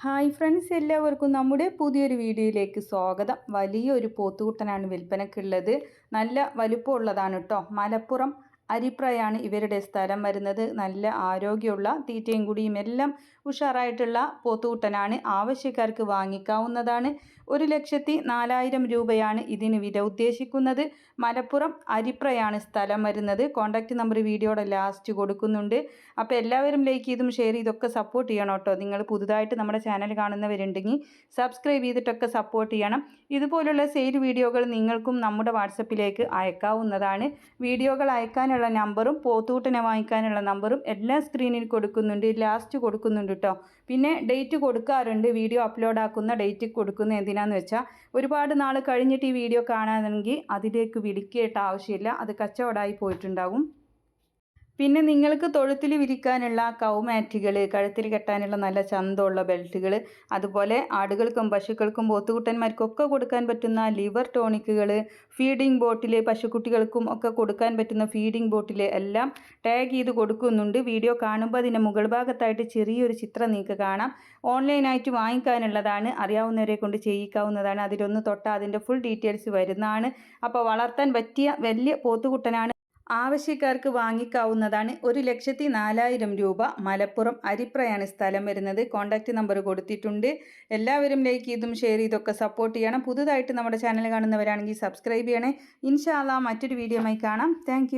Hi friends, എല്ലാവർക്കും നമ്മുടെ പുതിയൊരു വീഡിയോയിലേക്ക് സ്വാഗതം. വലിയൊരു പോത്തുകുട്ടനാണ് വിൽപ്പനക്കുള്ളത്. നല്ല വലുപ്പമുള്ളതാണ് കേട്ടോ. മലപ്പുറം അരിപ്രയാണ് ഇവരുടെ സ്ഥലം വരുന്നത്. നല്ല ആരോഗ്യമുള്ള തീറ്റയും കുടിയും എല്ലാം ഉഷാറായിട്ടുള്ള പോത്തുകുട്ടനാണ്. ആവശ്യക്കാർക്ക് വാങ്ങിക്കാവുന്നതാണ്. 1,04,000 രൂപയാണ് ഇതിന് വില ഉദ്ദേശിക്കുന്നത്. മലപ്പുറം അരിപ്രയാണ് സ്ഥലം വരുന്നത്. കോൺടാക്റ്റ് നമ്പർ വീഡിയോയുടെ ലാസ്റ്റ് കൊടുക്കുന്നുണ്ട്. അപ്പോൾ എല്ലാവരും ലൈക്ക് ചെയ്തും ഷെയർ ചെയ്തൊക്കെ സപ്പോർട്ട് ചെയ്യണം കേട്ടോ. നിങ്ങൾ പുതുതായിട്ട് നമ്മുടെ ചാനൽ കാണുന്നവരുണ്ടെങ്കിൽ സബ്സ്ക്രൈബ് ചെയ്തിട്ടൊക്കെ സപ്പോർട്ട് ചെയ്യണം. ഇതുപോലുള്ള സെയിൽ വീഡിയോകൾ നിങ്ങൾക്കും നമ്മുടെ വാട്സപ്പിലേക്ക് അയക്കാവുന്നതാണ്. വീഡിയോകൾ അയക്കാനുള്ള നമ്പറും പോത്തുകുട്ടനെ വാങ്ങിക്കാനുള്ള നമ്പറും എല്ലാം സ്ക്രീനിൽ കൊടുക്കുന്നുണ്ട്, ലാസ്റ്റ് കൊടുക്കുന്നുണ്ട് കേട്ടോ. പിന്നെ ഡേറ്റ് കൊടുക്കാറുണ്ട്. വീഡിയോ അപ്ലോഡ് ആക്കുന്ന ഡേറ്റ് കൊടുക്കുന്നത് എന്തിനാന്ന് വെച്ചാൽ ഒരുപാട് നാൾ കഴിഞ്ഞിട്ട് ഈ വീഡിയോ കാണാനെങ്കിൽ അതിലേക്ക് വിളിക്കേണ്ട ആവശ്യമില്ല, അത് കച്ചവടമായി പോയിട്ടുണ്ടാകും. പിന്നെ നിങ്ങൾക്ക് തൊഴുത്തിൽ വിരിക്കാനുള്ള കൗമാറ്റുകൾ, കഴുത്തിൽ കെട്ടാനുള്ള നല്ല ചന്തമുള്ള ബെൽറ്റുകൾ, അതുപോലെ ആടുകൾക്കും പശുക്കൾക്കും പോത്തുകുട്ടന്മാർക്കൊക്കെ കൊടുക്കാൻ പറ്റുന്ന ലിവർ ടോണിക്കുകൾ, ഫീഡിംഗ് ബോട്ടിൽ, പശുക്കുട്ടികൾക്കും ഒക്കെ കൊടുക്കാൻ പറ്റുന്ന ഫീഡിംഗ് ബോട്ടിൽ എല്ലാം ടാഗ് ചെയ്ത് കൊടുക്കുന്നുണ്ട്. വീഡിയോ കാണുമ്പോൾ അതിൻ്റെ മുകൾ ഭാഗത്തായിട്ട് ചെറിയൊരു ചിത്രം നിങ്ങൾക്ക് കാണാം. ഓൺലൈനായിട്ട് വാങ്ങിക്കാനുള്ളതാണ്. അറിയാവുന്നവരെ കൊണ്ട് ചെയ്യിക്കാവുന്നതാണ്. അതിലൊന്ന് തൊട്ടാൽ അതിൻ്റെ ഫുൾ ഡീറ്റെയിൽസ് വരുന്നതാണ്. അപ്പോൾ വളർത്താൻ പറ്റിയ വലിയ പോത്തുകുട്ടനാണ്. ആവശ്യക്കാർക്ക് വാങ്ങിക്കാവുന്നതാണ്. 1,04,000 രൂപ. മലപ്പുറം അരിപ്രയാണ് സ്ഥലം വരുന്നത്. കോൺടാക്റ്റ് നമ്പർ കൊടുത്തിട്ടുണ്ട്. എല്ലാവരും ലൈക്ക് ചെയ്തും ഷെയർ ചെയ്തൊക്കെ സപ്പോർട്ട് ചെയ്യണം. പുതുതായിട്ട് നമ്മുടെ ചാനൽ കാണുന്നവരാണെങ്കിൽ സബ്സ്ക്രൈബ് ചെയ്യണേ. ഇൻഷാ അല്ലാഹ് മറ്റൊരു വീഡിയോയുമായി കാണാം. താങ്ക്